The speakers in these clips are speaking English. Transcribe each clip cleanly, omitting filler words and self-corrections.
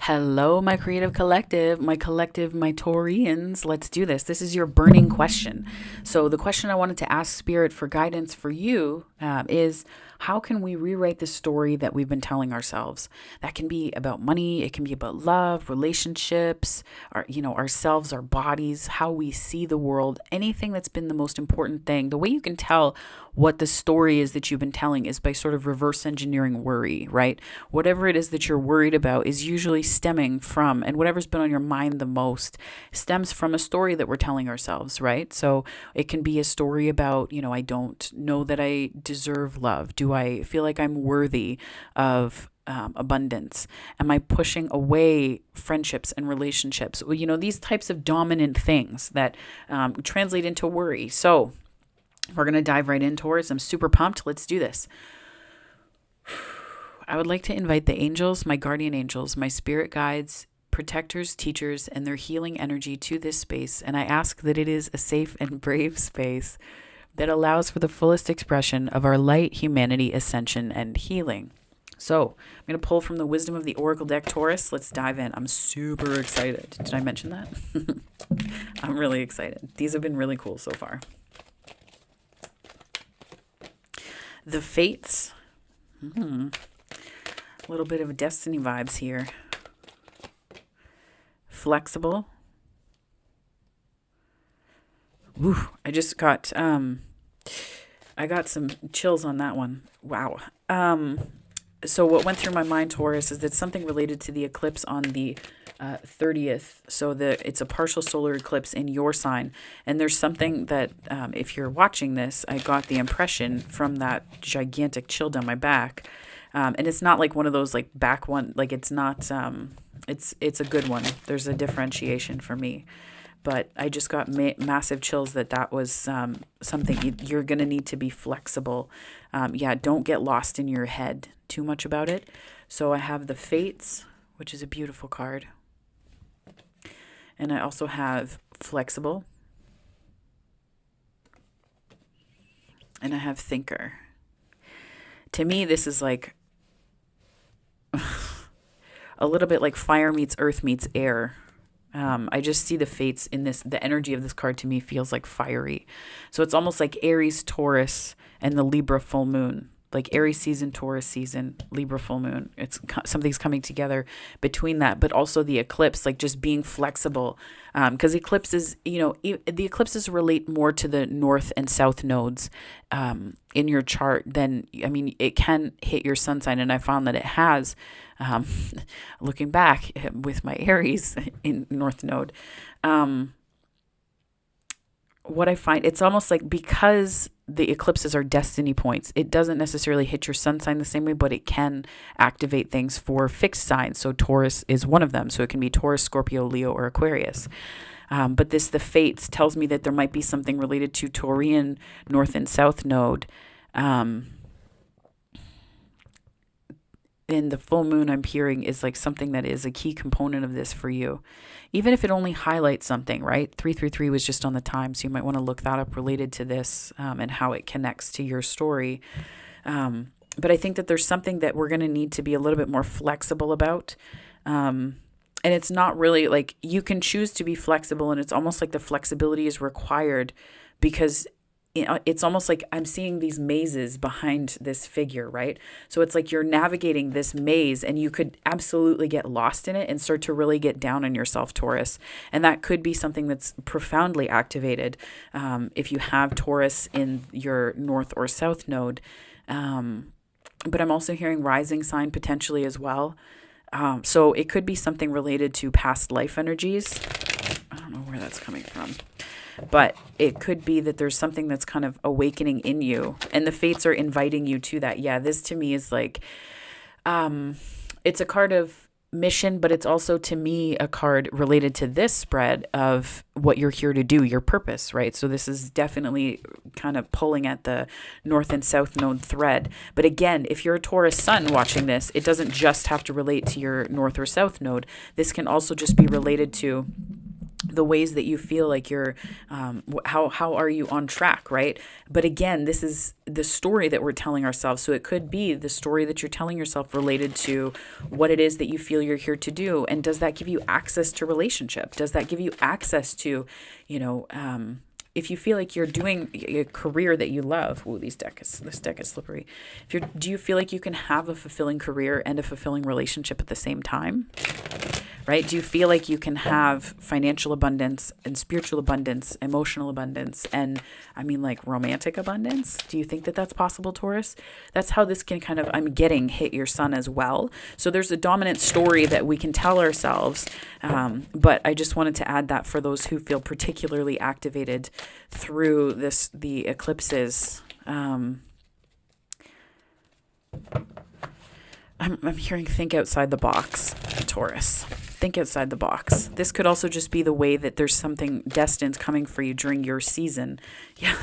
Hello, my creative collective, my Taurians. Let's do this. This is your burning question. So, the question I wanted to ask Spirit for guidance for you is how can we rewrite the story that we've been telling ourselves? That can be about money, it can be about love, relationships, ourselves, our bodies, how we see the world, anything that's been the most important thing. The way you can tell what the story is that you've been telling is by sort of reverse engineering worry, right? Whatever it is that you're worried about is usually stemming from, and whatever's been on your mind the most stems from a story that we're telling ourselves, right? So it can be a story about, I don't know that I deserve love. Do I feel like I'm worthy of abundance? Am I pushing away friendships and relationships? Well, these types of dominant things that translate into worry. So we're going to dive right in, Taurus. I'm super pumped. Let's do this. I would like to invite the angels, my guardian angels, my spirit guides, protectors, teachers, and their healing energy to this space. And I ask that it is a safe and brave space that allows for the fullest expression of our light, humanity, ascension, and healing. So I'm going to pull from the wisdom of the Oracle deck, Taurus. Let's dive in. I'm super excited. Did I mention that? I'm really excited. These have been really cool so far. The Fates. A little bit of destiny vibes here. Flexible. Woo, I just got I got some chills on that one. Wow. So what went through my mind, Taurus, is that something related to the eclipse on the 30th. So it's a partial solar eclipse in your sign. And there's something that, if you're watching this, I got the impression from that gigantic chill down my back. And it's not like one of those like back one, like it's not, it's a good one. There's a differentiation for me. But I just got massive chills that was something you're going to need to be flexible. Don't get lost in your head too much about it. So I have the Fates, which is a beautiful card. And I also have Flexible. And I have Thinker. To me, this is like a little bit like fire meets earth meets air. I just see the Fates in this. The energy of this card to me feels like fiery. So it's almost like Aries, Taurus, and the Libra full moon. Like Aries season, Taurus season, Libra full moon. Something's coming together between that, but also the eclipse, like just being flexible. Because eclipses, the eclipses relate more to the north and south nodes in your chart than, it can hit your sun sign. And I found that it has, looking back with my Aries in north node, what I find, it's almost like because the eclipses are destiny points, it doesn't necessarily hit your sun sign the same way, but it can activate things for fixed signs. So Taurus is one of them. So it can be Taurus, Scorpio, Leo, or Aquarius. But the Fates tells me that there might be something related to Taurian north and south node. And the full moon I'm hearing is like something that is a key component of this for you. Even if it only highlights something, right? 333 was just on the time, so you might want to look that up related to this and how it connects to your story. But I think that there's something that we're going to need to be a little bit more flexible about. And it's not really like you can choose to be flexible, and it's almost like the flexibility is required because it's almost like I'm seeing these mazes behind this figure, right? So it's like you're navigating this maze and you could absolutely get lost in it and start to really get down on yourself, Taurus. And that could be something that's profoundly activated if you have Taurus in your north or south node. But I'm also hearing rising sign potentially as well. So it could be something related to past life energies. I don't know where that's coming from. But it could be that there's something that's kind of awakening in you and the Fates are inviting you to that. Yeah, this to me is like, it's a card of mission, but it's also to me a card related to this spread of what you're here to do, your purpose, right? So this is definitely kind of pulling at the north and south node thread. But again, if you're a Taurus sun watching this, it doesn't just have to relate to your north or south node. This can also just be related to the ways that you feel like you're, how are you on track, right? But again, this is the story that we're telling ourselves. So it could be the story that you're telling yourself related to what it is that you feel you're here to do. And does that give you access to relationship? Does that give you access to, you know, if you feel like you're doing a career that you love, this deck is slippery. Do you feel like you can have a fulfilling career and a fulfilling relationship at the same time? Right? Do you feel like you can have financial abundance and spiritual abundance, emotional abundance, and like romantic abundance? Do you think that that's possible, Taurus? That's how this can kind of, hit your sun as well. So there's a dominant story that we can tell ourselves. But I just wanted to add that for those who feel particularly activated through the eclipses. I'm hearing think outside the box, Taurus. Think outside the box. This could also just be the way that there's something destined coming for you during your season. Yeah,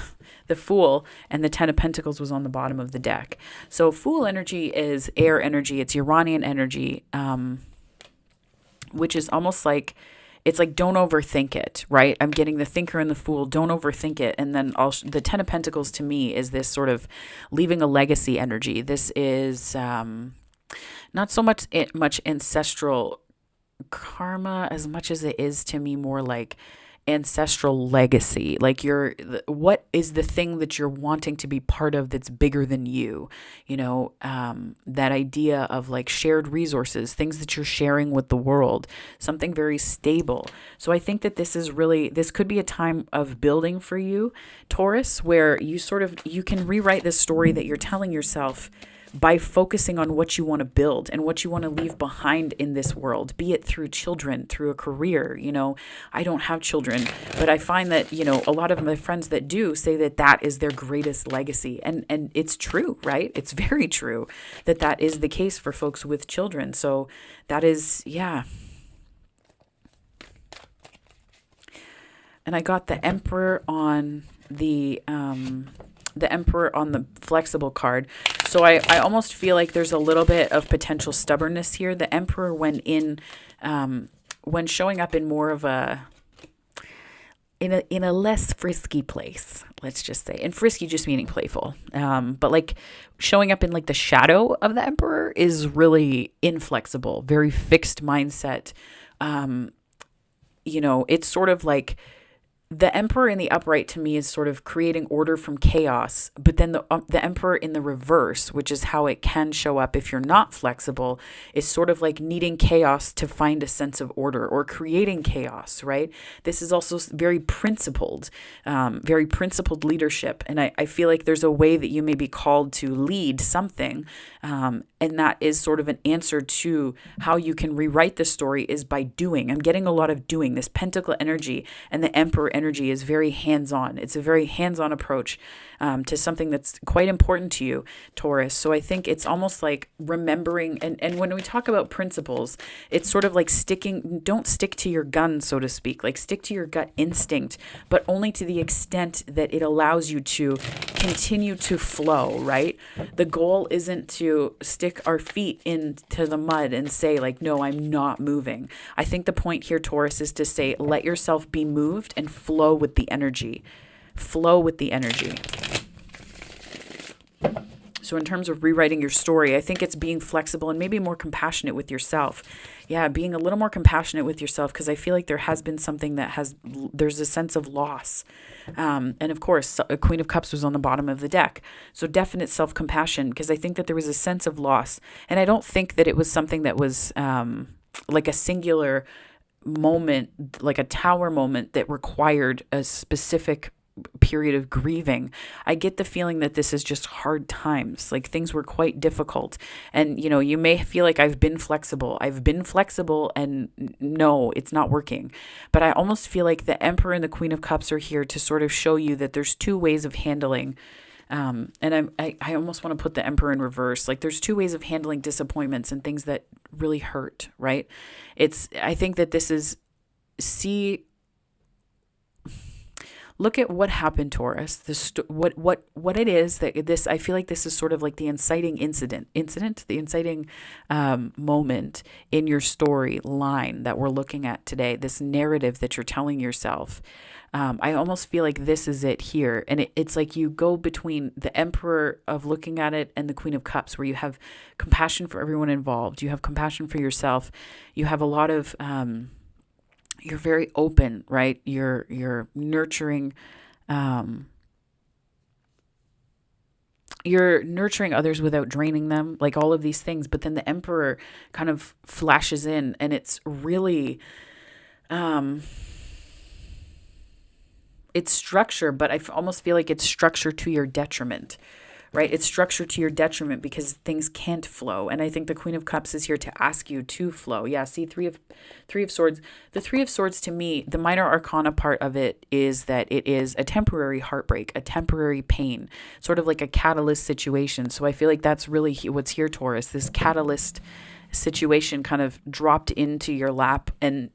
the Fool and the Ten of Pentacles was on the bottom of the deck. So Fool energy is air energy. It's Uranian energy, which is almost like, it's like, don't overthink it, right? I'm getting the Thinker and the Fool. Don't overthink it. And then the Ten of Pentacles to me is this sort of leaving a legacy energy. This is not so much ancestral karma as much as it is to me more like ancestral legacy. Like what is the thing that you're wanting to be part of that's bigger than you? That idea of like shared resources, things that you're sharing with the world, something very stable. So I think that this could be a time of building for you, Taurus, where you can rewrite this story that you're telling yourself by focusing on what you want to build and what you want to leave behind in this world, be it through children, through a career. I don't have children, but I find that, a lot of my friends that do say that that is their greatest legacy. And it's true, right? It's very true that is the case for folks with children. So that is, yeah. And I got the Emperor on the Emperor on the flexible card. So I almost feel like there's a little bit of potential stubbornness here. The Emperor when showing up in more of in a less frisky place, let's just say. And frisky just meaning playful. But like showing up in like the shadow of the Emperor is really inflexible, very fixed mindset. It's sort of like the Emperor in the upright to me is sort of creating order from chaos, but then the Emperor in the reverse, which is how it can show up if you're not flexible, is sort of like needing chaos to find a sense of order or creating chaos, right? This is also very principled leadership. And I feel like there's a way that you may be called to lead something, and that is sort of an answer to how you can rewrite the story is by doing. I'm getting a lot of doing. This Pentacle energy and the Emperor energy is very hands-on. It's a very hands-on approach to something that's quite important to you, Taurus. So I think it's almost like remembering, and when we talk about principles, it's sort of like don't stick to your gun, so to speak, like stick to your gut instinct, but only to the extent that it allows you to continue to flow, right? The goal isn't to stick our feet into the mud and say like, no, I'm not moving. I think the point here, Taurus, is to say, let yourself be moved and flow with the energy. Flow with the energy. So in terms of rewriting your story, I think it's being flexible and maybe more compassionate with yourself. Yeah, being a little more compassionate with yourself, because I feel like there has been something there's a sense of loss. And of course, a Queen of Cups was on the bottom of the deck. So definite self-compassion, because I think that there was a sense of loss. And I don't think that it was something that was like a singular moment, like a tower moment that required a specific period of grieving. I get the feeling that this is just hard times. Like things were quite difficult. And, you may feel like I've been flexible and no, it's not working. But I almost feel like the Emperor and the Queen of Cups are here to sort of show you that there's two ways of handling. And I almost want to put the Emperor in reverse. Like there's two ways of handling disappointments and things that really hurt, right? I think that this is look at what happened, Taurus. What it is that this. I feel like this is sort of like the inciting the inciting moment in your story line that we're looking at today. This narrative that you're telling yourself. I almost feel like this is it here. And it's like you go between the Emperor of looking at it and the Queen of Cups, where you have compassion for everyone involved. You have compassion for yourself. You have a lot of, you're very open, right? You're nurturing, you're nurturing others without draining them, like all of these things. But then the Emperor kind of flashes in, and it's really, it's structure, but I almost feel like it's structure to your detriment, right? It's structure to your detriment because things can't flow. And I think the Queen of Cups is here to ask you to flow. Yeah, see, three of Swords. The Three of Swords, to me, the minor arcana part of it is that it is a temporary heartbreak, a temporary pain, sort of like a catalyst situation. So I feel like that's really what's here, Taurus, this catalyst situation kind of dropped into your lap, and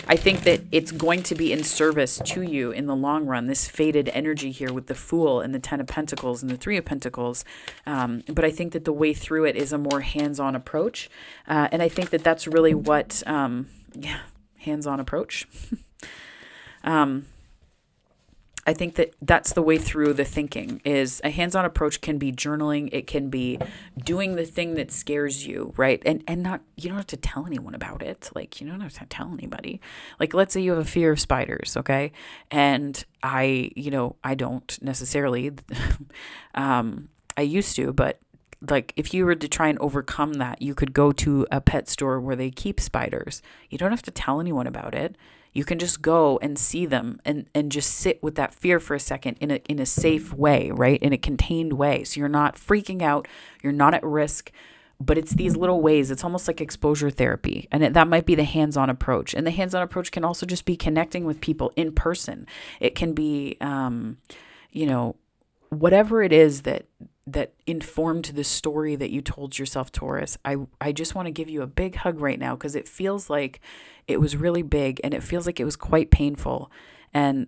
I think that it's going to be in service to you in the long run, this faded energy here with the Fool and the Ten of Pentacles and the Three of Pentacles, but I think that the way through it is a more hands-on approach, and I think that that's really what hands-on approach. I think that that's the way through the thinking. Is a hands-on approach can be journaling. It can be doing the thing that scares you, right? And not, you don't have to tell anyone about it. Like, you don't have to tell anybody. Like, let's say you have a fear of spiders, okay? And I don't necessarily, I used to, but like if you were to try and overcome that, you could go to a pet store where they keep spiders. You don't have to tell anyone about it. You can just go and see them and just sit with that fear for a second in a safe way, right? In a contained way. So you're not freaking out. You're not at risk. But it's these little ways. It's almost like exposure therapy. And that might be the hands-on approach. And the hands-on approach can also just be connecting with people in person. It can be, whatever it is that informed the story that you told yourself, Taurus. I just want to give you a big hug right now because it feels like it was really big and it feels like it was quite painful. And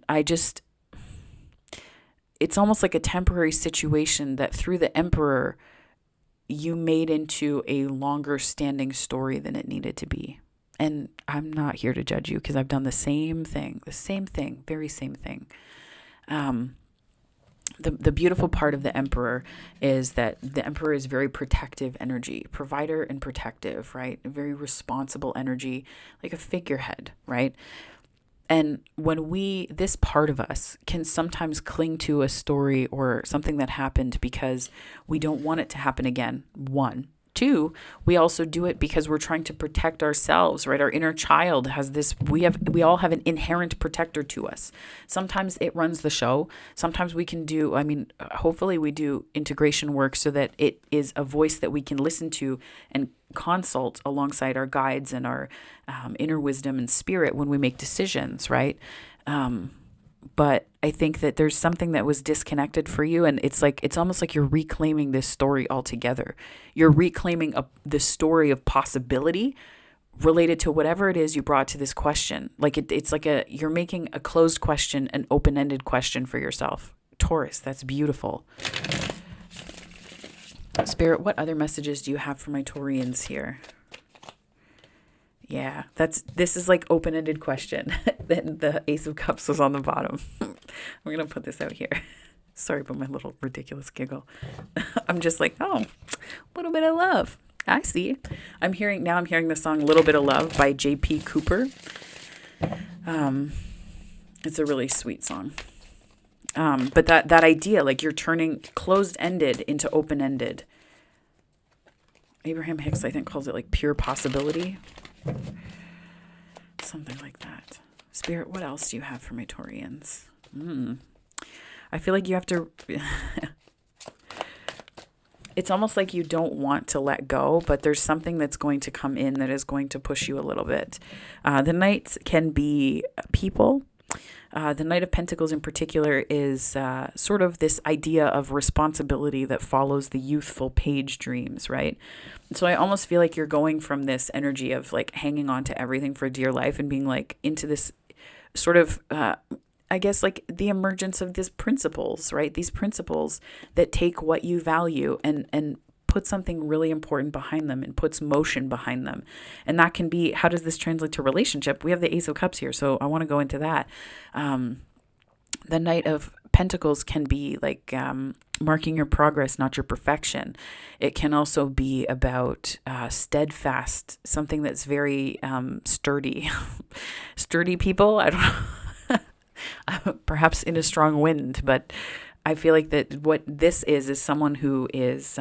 it's almost like a temporary situation that through the Emperor, you made into a longer standing story than it needed to be. And I'm not here to judge you because I've done the same thing, very same thing. The beautiful part of the Emperor is that the Emperor is very protective energy, provider and protective, right? A very responsible energy, like a figurehead, right? And when this part of us can sometimes cling to a story or something that happened because we don't want it to happen again. 1. 2, we also do it because we're trying to protect ourselves, right? Our inner child has this, we all have an inherent protector to us. Sometimes it runs the show. Sometimes we can do, hopefully we do integration work so that it is a voice that we can listen to and consult alongside our guides and our inner wisdom and spirit when we make decisions, right? But I think that there's something that was disconnected for you. And it's almost like you're reclaiming this story altogether. You're reclaiming the story of possibility related to whatever it is you brought to this question. Like it's like you're making a closed question, an open-ended question for yourself. Taurus, that's beautiful. Spirit, what other messages do you have for my Taurians here? Yeah, this is like open-ended question. Then the Ace of Cups was on the bottom. We're going to put this out here. Sorry about my little ridiculous giggle. I'm just like, oh, a little bit of love. I see. I'm hearing the song Little Bit of Love by J.P. Cooper. It's a really sweet song. But that idea, like you're turning closed-ended into open-ended. Abraham Hicks, I think, calls it like pure possibility. Something like that. Spirit, what else do you have for my Taurians? I feel like you have to... It's almost like you don't want to let go, but there's something that's going to come in that is going to push you a little bit. The Knights can be people. The Knight of Pentacles in particular is sort of this idea of responsibility that follows the youthful page dreams, right? So I almost feel like you're going from this energy of like hanging on to everything for dear life and being like into this sort of I guess like the emergence of these principles, right? These principles that take what you value and put something really important behind them and puts motion behind them. And that can be, how does this translate to relationship? We have the Ace of Cups here, so I want to go into that. The Knight of Pentacles can be like marking your progress, not your perfection. It can also be about steadfast, something that's very sturdy. Sturdy people, I don't know, perhaps in a strong wind, but I feel like that what this is someone who is,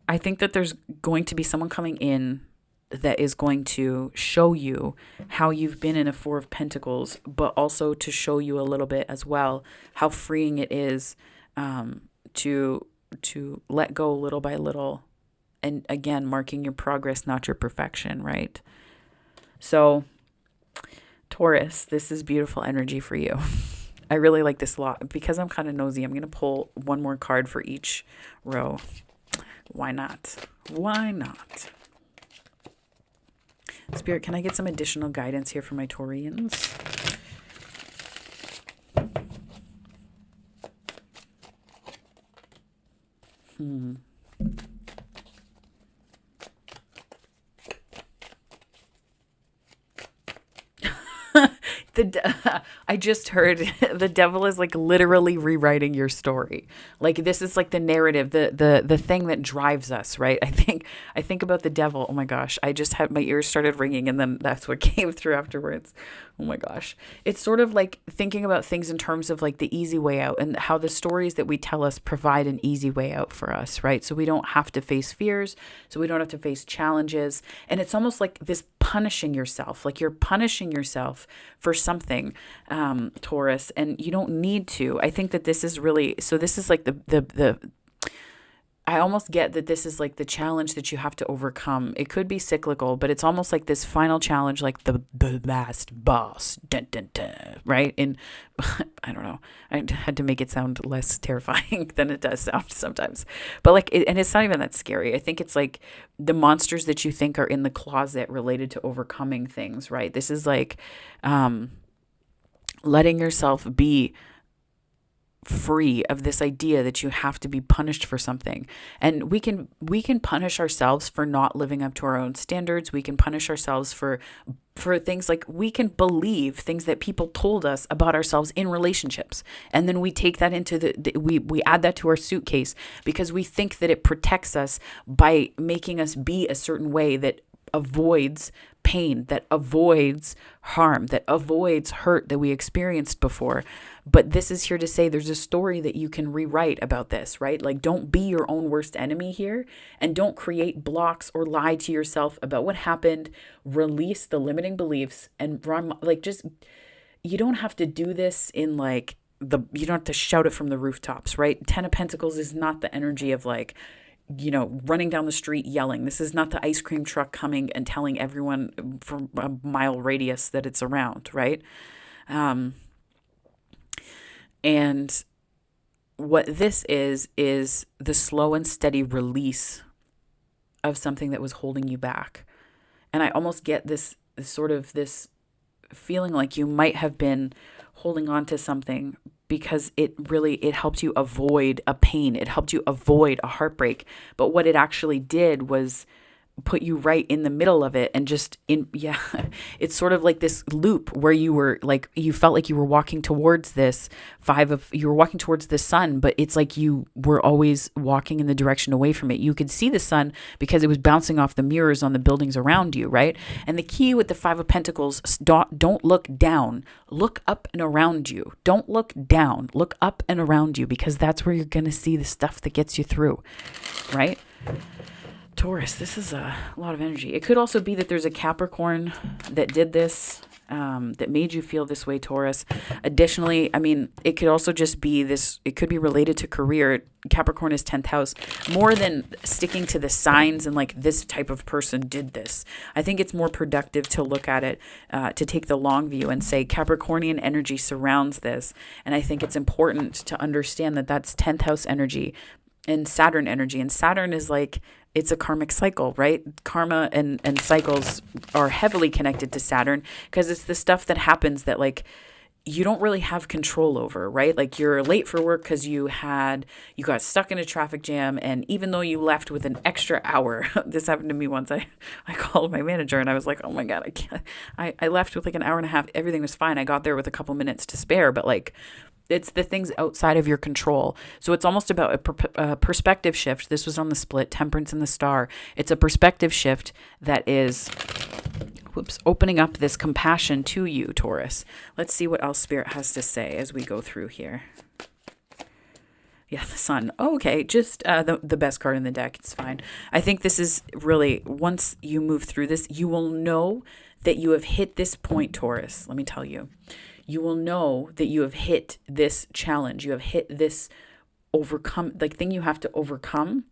I think that there's going to be someone coming in that is going to show you how you've been in a Four of Pentacles, but also to show you a little bit as well how freeing it is to let go little by little, and again marking your progress, not your perfection, right? So Taurus, this is beautiful energy for you. I really like this a lot. Because I'm kind of nosy, I'm going to pull one more card for each row. Why not? Why not? Spirit, can I get some additional guidance here for my Taurians? I just heard the devil is like literally rewriting your story. Like this is like the narrative, the thing that drives us, right? I think about the devil. Oh my gosh, I just had my ears started ringing, and then that's what came through afterwards. Oh my gosh, it's sort of like thinking about things in terms of like the easy way out, and how the stories that we tell us provide an easy way out for us, right? So we don't have to face fears, so we don't have to face challenges, and it's almost like this punishing yourself, like you're punishing yourself for something, Taurus, and you don't need to. I think that this is really, so this is like the I almost get that this is like the challenge that you have to overcome. It could be cyclical, but it's almost like this final challenge, like the last boss, dun, dun, dun, right? And I don't know. I had to make it sound less terrifying than it does sound sometimes. But like, and it's not even that scary. I think it's like the monsters that you think are in the closet related to overcoming things, right? This is like letting yourself be free of this idea that you have to be punished for something. And we can punish ourselves for not living up to our own standards. We can punish ourselves for things like, we can believe things that people told us about ourselves in relationships, and then we take that into we add that to our suitcase because we think that it protects us by making us be a certain way that avoids pain, that avoids harm, that avoids hurt that we experienced before. But this is here to say there's a story that you can rewrite about this, right? Like, don't be your own worst enemy here, and don't create blocks or lie to yourself about what happened. Release the limiting beliefs and run, like, just, you don't have to do this in like you don't have to shout it from the rooftops, right? Ten of Pentacles is not the energy of like, you know, running down the street yelling. This is not the ice cream truck coming and telling everyone from a mile radius that it's around, right? And what this is the slow and steady release of something that was holding you back. And I almost get this feeling like you might have been holding on to something because it helped you avoid a pain. It helped you avoid a heartbreak. But what it actually did was put you right in the middle of it, and it's sort of like this loop where you were like, you felt like you were walking towards this you were walking towards the sun, but it's like you were always walking in the direction away from it. You could see the sun because it was bouncing off the mirrors on the buildings around you, right? And the key with the Five of Pentacles, don't look down, look up and around you. Don't look down, look up and around you, because that's where you're going to see the stuff that gets you through, right? Taurus, this is a lot of energy. It could also be that there's a Capricorn that did this, that made you feel this way, Taurus. Additionally, I mean, it could also just be this, it could be related to career. Capricorn is 10th house. More than sticking to the signs and like, this type of person did this, I think it's more productive to look at it, to take the long view and say Capricornian energy surrounds this. And I think it's important to understand that that's 10th house energy. and Saturn energy. And Saturn is like, it's a karmic cycle, right? Karma and cycles are heavily connected to Saturn because it's the stuff that happens that like you don't really have control over, right? Like you're late for work because you got stuck in a traffic jam. And even though you left with an extra hour, this happened to me once. I called my manager and I was like, oh my God, I can't, I left with like an hour and a half. Everything was fine. I got there with a couple minutes to spare, but like, it's the things outside of your control. So it's almost about a perspective shift. This was on the split, Temperance and the Star. It's a perspective shift that is opening up this compassion to you, Taurus. Let's see what else Spirit has to say as we go through here. Yeah, the Sun. Oh, okay, just the best card in the deck. It's fine. I think this is really, once you move through this, you will know that you have hit this point, Taurus. Let me tell you. You will know that you have hit this challenge. You have hit this thing you have to overcome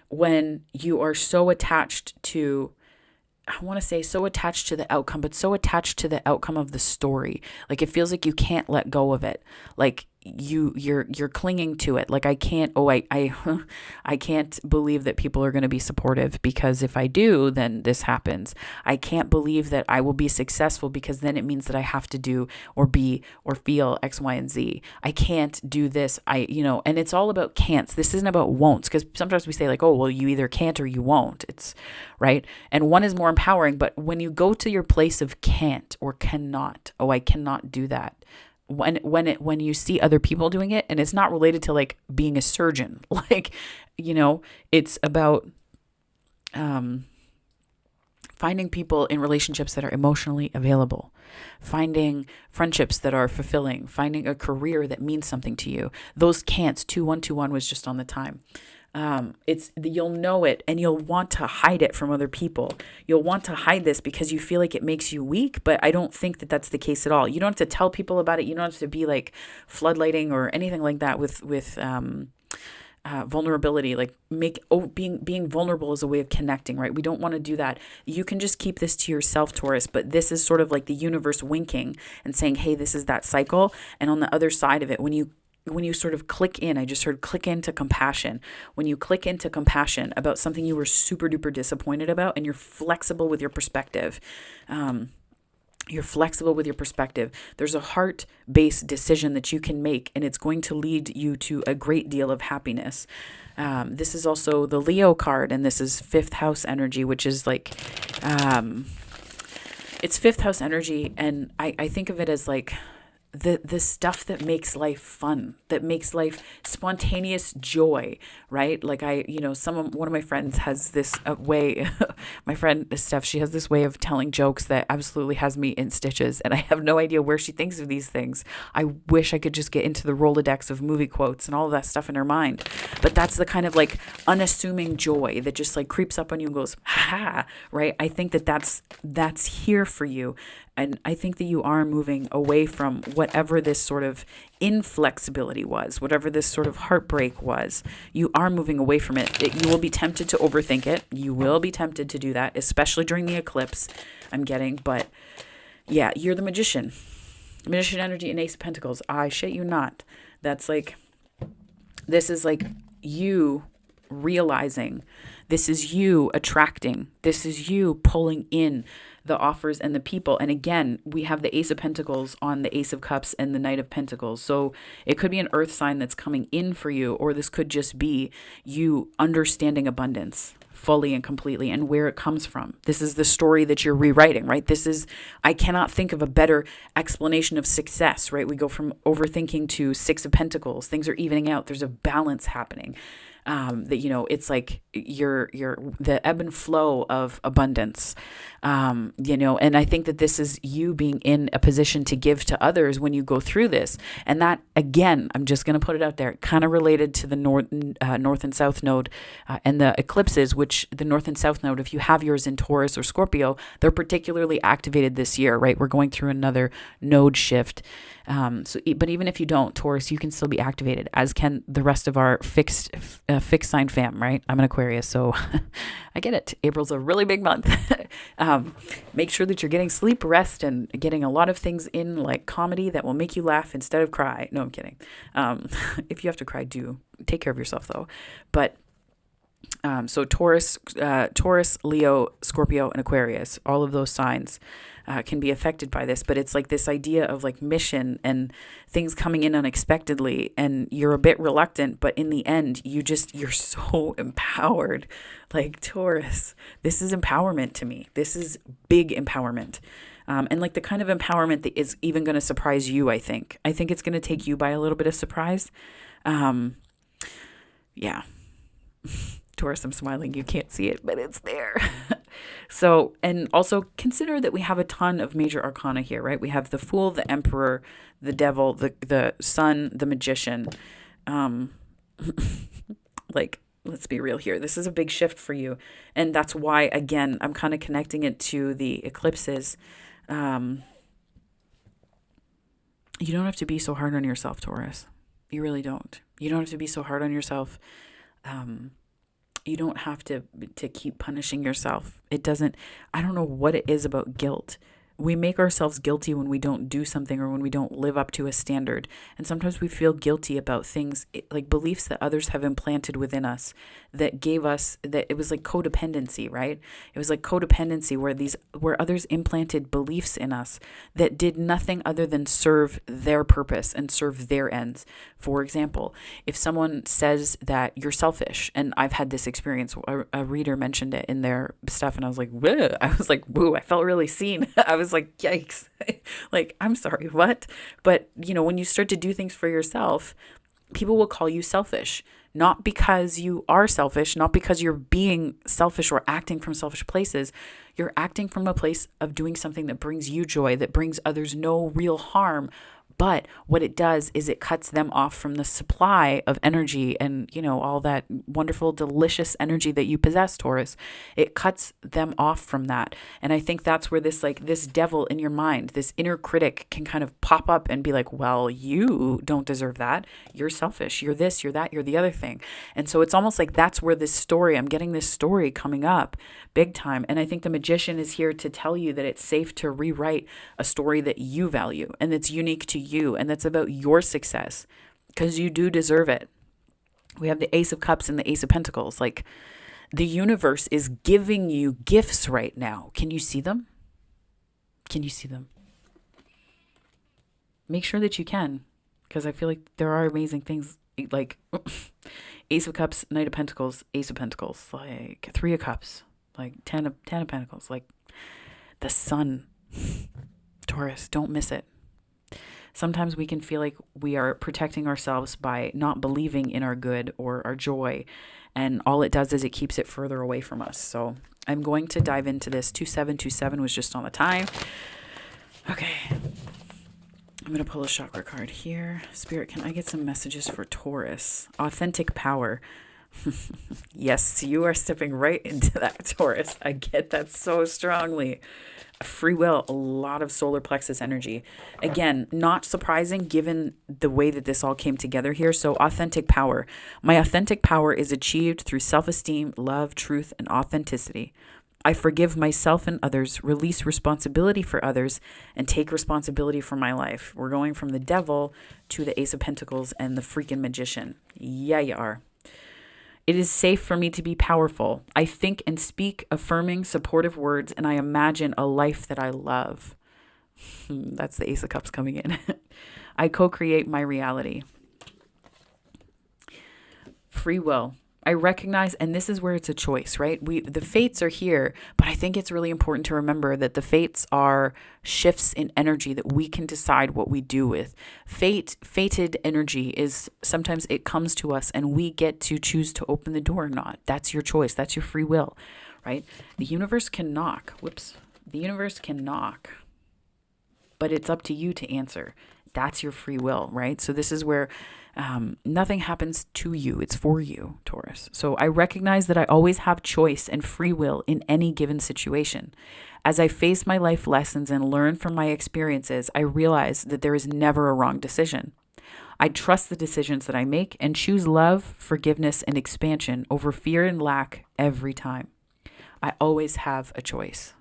when you are so attached to, I want to say so attached to the outcome, but so attached to the outcome of the story. Like it feels like you can't let go of it. Like you're clinging to it. Like I can't believe that people are going to be supportive because if I do, then this happens. I can't believe that I will be successful because then it means that I have to do or be or feel X, Y, and Z. I can't do this. And it's all about can'ts. This isn't about won'ts, because sometimes we say like, oh, well, you either can't or you won't. It's right. And one is more empowering, but when you go to your place of can't or cannot, oh, I cannot do that. When you see other people doing it, and it's not related to like being a surgeon, like, it's about finding people in relationships that are emotionally available, finding friendships that are fulfilling, finding a career that means something to you. Those can'ts, 2121 was just on the time. You'll know it and you'll want to hide it from other people. You'll want to hide this because you feel like it makes you weak, but I don't think that that's the case at all. You don't have to tell people about it. You don't have to be like floodlighting or anything like that with vulnerability. Like being vulnerable is a way of connecting, right? We don't want to do that. You can just keep this to yourself, Taurus, but this is sort of like the universe winking and saying, hey, this is that cycle. And on the other side of it, when you sort of click in, I just heard click into compassion. When you click into compassion about something you were super duper disappointed about and you're flexible with your perspective, there's a heart-based decision that you can make and it's going to lead you to a great deal of happiness. This is also the Leo card and this is 5th house energy, which is like, it's 5th house energy. And I think of it as like, the stuff that makes life fun, that makes life spontaneous joy, right? Like one of my friends has this way, my friend Steph, she has this way of telling jokes that absolutely has me in stitches. And I have no idea where she thinks of these things. I wish I could just get into the Rolodex of movie quotes and all of that stuff in her mind. But that's the kind of like unassuming joy that just like creeps up on you and goes, ha, right? I think that's here for you. And I think that you are moving away from whatever this sort of inflexibility was, whatever this sort of heartbreak was. You are moving away from it. You will be tempted to overthink it. You will be tempted to do that, especially during the eclipse, I'm getting. But yeah, you're the magician. Magician energy and Ace of Pentacles. I shit you not. That's like, this is like you realizing. This is you attracting. This is you pulling in the offers and the people. And again, we have the Ace of Pentacles on the Ace of Cups and the Knight of Pentacles. So it could be an earth sign that's coming in for you, or this could just be you understanding abundance fully and completely and where it comes from. This is the story that you're rewriting, right? I cannot think of a better explanation of success, right? We go from overthinking to 6 of Pentacles. Things are evening out. There's a balance happening. It's like you're the ebb and flow of abundance, and I think that this is you being in a position to give to others when you go through this. And that, again, I'm just going to put it out there, kind of related to the north and south node and the eclipses, which the north and south node, if you have yours in Taurus or Scorpio, they're particularly activated this year, right? We're going through another node shift. But even if you don't, Taurus, you can still be activated, as can the rest of our fixed sign fam, right? I'm an Aquarius, so I get it. April's a really big month. Make sure that you're getting sleep, rest, and getting a lot of things in, like comedy that will make you laugh instead of cry. No, I'm kidding. If you have to cry, do take care of yourself though. But so Taurus, Leo, Scorpio, and Aquarius, all of those signs can be affected by this. But it's like this idea of like mission and things coming in unexpectedly, and you're a bit reluctant, but in the end, you're so empowered. Like Taurus, this is empowerment to me. This is big empowerment. And like the kind of empowerment that is even going to surprise you, I think. I think it's going to take you by a little bit of surprise. Yeah. Taurus, I'm smiling. You can't see it, but it's there. So, and also consider that we have a ton of major arcana here, right? We have the Fool, the Emperor, the Devil, the Sun, the Magician. Like, let's be real here. This is a big shift for you. And that's why, again, I'm kind of connecting it to the eclipses. You don't have to be so hard on yourself, Taurus. You really don't. You don't have to be so hard on yourself. You don't have to keep punishing yourself. It doesn't, I don't know what it is about guilt. We make ourselves guilty when we don't do something or when we don't live up to a standard. And sometimes we feel guilty about things like beliefs that others have implanted within us that gave us that it was like codependency, right? It was like codependency where others implanted beliefs in us that did nothing other than serve their purpose and serve their ends. For example, if someone says that you're selfish, and I've had this experience, a reader mentioned it in their stuff, and I was like, whoa, I felt really seen. I was like, yikes. Like, I'm sorry, what? But, when you start to do things for yourself, people will call you selfish, not because you are selfish, not because you're being selfish or acting from selfish places. You're acting from a place of doing something that brings you joy, that brings others no real harm. But what it does is it cuts them off from the supply of energy and, all that wonderful, delicious energy that you possess, Taurus. It cuts them off from that. And I think that's where this devil in your mind, this inner critic can kind of pop up and be like, well, you don't deserve that. You're selfish. You're this, you're that, you're the other thing. And so it's almost like that's where I'm getting this story coming up big time. And I think the Magician is here to tell you that it's safe to rewrite a story that you value and that's unique to you and that's about your success, because you do deserve it. We have the Ace of Cups and the Ace of Pentacles. Like, the universe is giving you gifts right now. Can you see them? Can you see them? Make sure that you can, because I feel like there are amazing things, like Ace of Cups, Knight of Pentacles, Ace of Pentacles, like Three of Cups, like Ten of Pentacles, like the Sun. Taurus, don't miss it. Sometimes we can feel like we are protecting ourselves by not believing in our good or our joy. And all it does is it keeps it further away from us. So I'm going to dive into this. 2727 was just on the time. Okay. I'm going to pull a chakra card here. Spirit, can I get some messages for Taurus? Authentic power. Yes, you are stepping right into that, Taurus. I get that so strongly. Free will, a lot of solar plexus energy. Again, not surprising given the way that this all came together here. So authentic power. My authentic power is achieved through self-esteem, love, truth, and authenticity. I forgive myself and others, release responsibility for others, and take responsibility for my life. We're going from the Devil to the Ace of Pentacles and the freaking Magician. Yeah, you are. It is safe for me to be powerful. I think and speak affirming, supportive words, and I imagine a life that I love. That's the Ace of Cups coming in. I co-create my reality. Free will. I recognize, and this is where it's a choice, right? The fates are here, but I think it's really important to remember that the fates are shifts in energy that we can decide what we do with. Fated energy is sometimes it comes to us and we get to choose to open the door or not. That's your choice. That's your free will, right? The universe can knock. The universe can knock, but it's up to you to answer. That's your free will, right? So this is where nothing happens to you. It's for you, Taurus. So I recognize that I always have choice and free will in any given situation. As I face my life lessons and learn from my experiences, I realize that there is never a wrong decision. I trust the decisions that I make and choose love, forgiveness, and expansion over fear and lack every time. I always have a choice.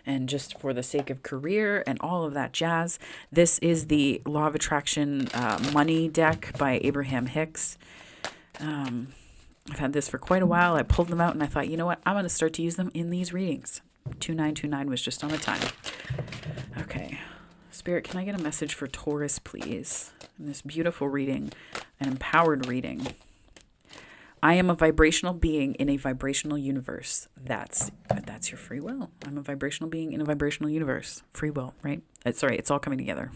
And just for the sake of career and all of that jazz, this is the Law of Attraction Money deck by Abraham Hicks. I've had this for quite a while. I pulled them out and I thought, you know what? I'm going to start to use them in these readings. 2929 was just on the time. Okay. Spirit, can I get a message for Taurus, please? In this beautiful reading, an empowered reading. I am a vibrational being in a vibrational universe. That's your free will. I'm a vibrational being in a vibrational universe. Free will, right? Sorry, it's all coming together.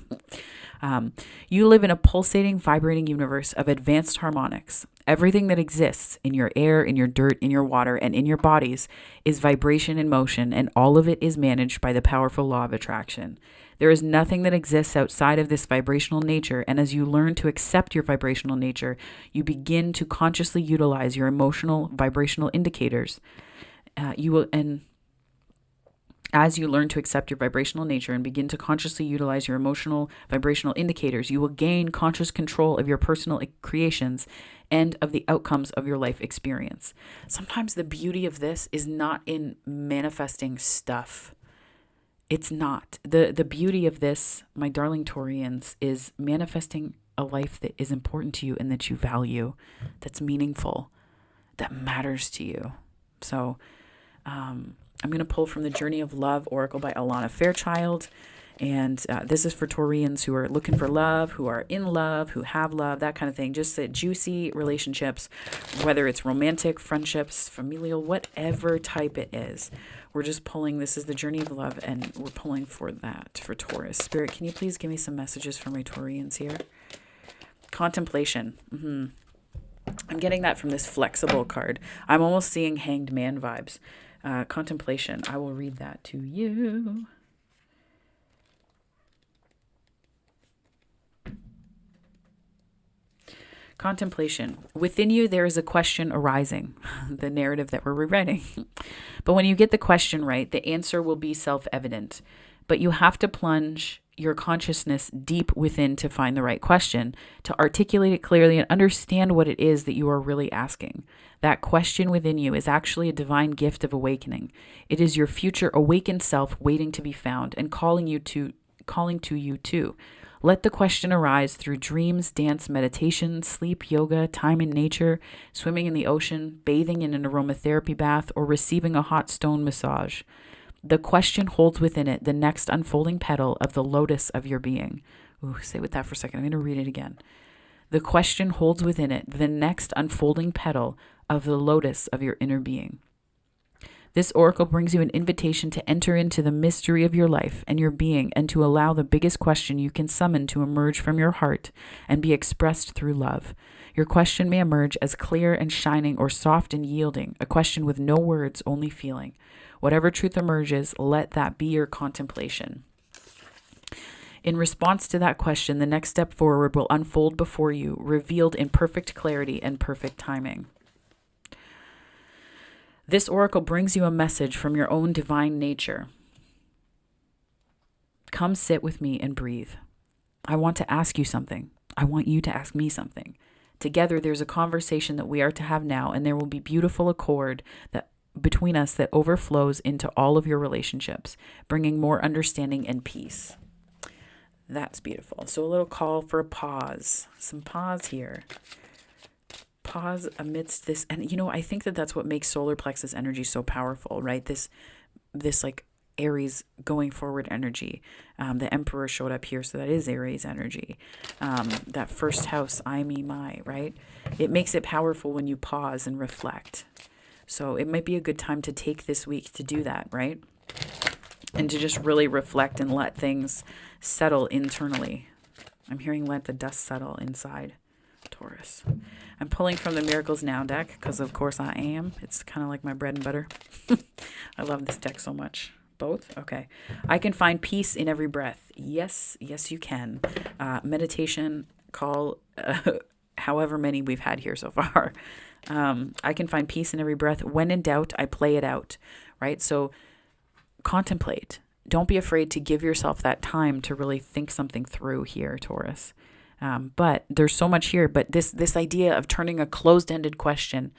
You live in a pulsating, vibrating universe of advanced harmonics. Everything that exists in your air, in your dirt, in your water, and in your bodies is vibration in motion, and all of it is managed by the powerful law of attraction. There is nothing that exists outside of this vibrational nature, and as you learn to accept your vibrational nature, you begin to consciously utilize your emotional vibrational indicators. As you learn to accept your vibrational nature and begin to consciously utilize your emotional vibrational indicators, you will gain conscious control of your personal creations and of the outcomes of your life experience. Sometimes the beauty of this is not in manifesting stuff. It's not. The beauty of this, my darling Taurians, is manifesting a life that is important to you and that you value, that's meaningful, that matters to you. So I'm going to pull from the Journey of Love Oracle by Alana Fairchild. And this is for Taurians who are looking for love, who are in love, who have love, that kind of thing. Just juicy relationships, whether it's romantic, friendships, familial, whatever type it is. We're just pulling, this is the Journey of Love, and we're pulling for that, for Taurus. Spirit, can you please give me some messages for my Taurians here? Contemplation. I'm getting that from this flexible card. I'm almost seeing Hanged Man vibes. Contemplation. I will read that to you. Contemplation. Within you, there is a question arising, the narrative that we're rewriting. But when you get the question right, the answer will be self-evident. But you have to plunge your consciousness deep within to find the right question, to articulate it clearly and understand what it is that you are really asking. That question within you is actually a divine gift of awakening. It is your future awakened self waiting to be found and calling to you too. Let the question arise through dreams, dance, meditation, sleep, yoga, time in nature, swimming in the ocean, bathing in an aromatherapy bath, or receiving a hot stone massage. The question holds within it the next unfolding petal of the lotus of your being. Ooh, stay with that for a second. I'm going to read it again. The question holds within it the next unfolding petal of the lotus of your inner being. This oracle brings you an invitation to enter into the mystery of your life and your being, and to allow the biggest question you can summon to emerge from your heart and be expressed through love. Your question may emerge as clear and shining or soft and yielding, a question with no words, only feeling. Whatever truth emerges, let that be your contemplation. In response to that question, the next step forward will unfold before you, revealed in perfect clarity and perfect timing. This oracle brings you a message from your own divine nature. Come sit with me and breathe. I want to ask you something. I want you to ask me something. Together, there's a conversation that we are to have now, and there will be beautiful accord that between us that overflows into all of your relationships, bringing more understanding and peace. That's beautiful. So a little call for a pause. Some pause here. Pause amidst this. And, I think that that's what makes solar plexus energy so powerful, right? This like Aries going forward energy. The Emperor showed up here, so that is Aries energy. That first house, I, me, my, right? It makes it powerful when you pause and reflect. So it might be a good time to take this week to do that, right? And to just really reflect and let things settle internally. I'm hearing let the dust settle inside, Taurus. I'm pulling from the Miracles Now deck because, of course, I am. It's kind of like my bread and butter. I love this deck so much. Both? Okay. I can find peace in every breath. Yes, you can. Meditation, call, however many we've had here so far. I can find peace in every breath. When in doubt, I play it out, right? So contemplate. Don't be afraid to give yourself that time to really think something through here, Taurus. But there's so much here. But this idea of turning a closed-ended question,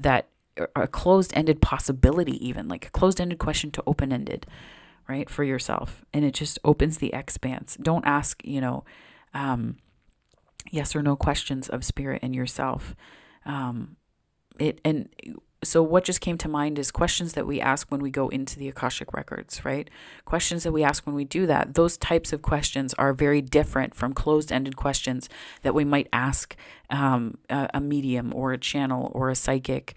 a closed-ended possibility even, like a closed-ended question to open-ended, right, for yourself. And it just opens the expanse. Don't ask, yes or no questions of spirit and yourself. So what just came to mind is questions that we ask when we go into the Akashic records, right? Questions that we ask when we do that. Those types of questions are very different from closed-ended questions that we might ask a medium or a channel or a psychic,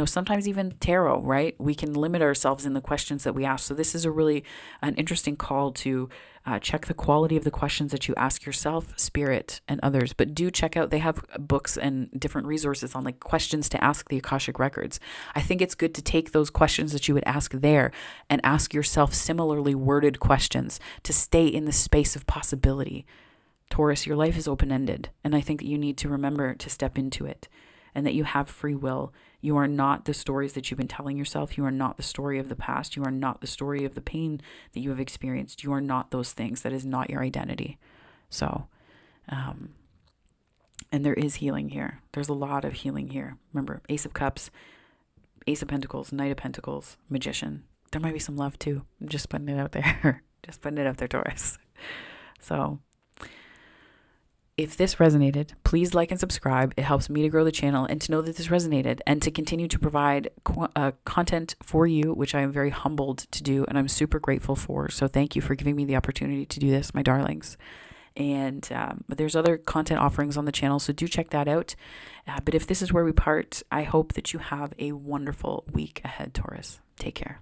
sometimes even tarot, right? We can limit ourselves in the questions that we ask. So this is an interesting call to check the quality of the questions that you ask yourself, spirit, and others. But do check out, they have books and different resources on like questions to ask the Akashic records. I think it's good to take those questions that you would ask there and ask yourself similarly worded questions to stay in the space of possibility. Taurus, your life is open-ended, and I think that you need to remember to step into it and that you have free will. You are not the stories that you've been telling yourself. You are not the story of the past. You are not the story of the pain that you have experienced. You are not those things. That is not your identity. So, and there is healing here. There's a lot of healing here. Remember, Ace of Cups, Ace of Pentacles, Knight of Pentacles, Magician. There might be some love too. I'm just putting it out there. Just putting it out there, Taurus. So, if this resonated, please like and subscribe. It helps me to grow the channel and to know that this resonated and to continue to provide content for you, which I am very humbled to do and I'm super grateful for. So thank you for giving me the opportunity to do this, my darlings. And but there's other content offerings on the channel, so do check that out. But if this is where we part, I hope that you have a wonderful week ahead, Taurus. Take care.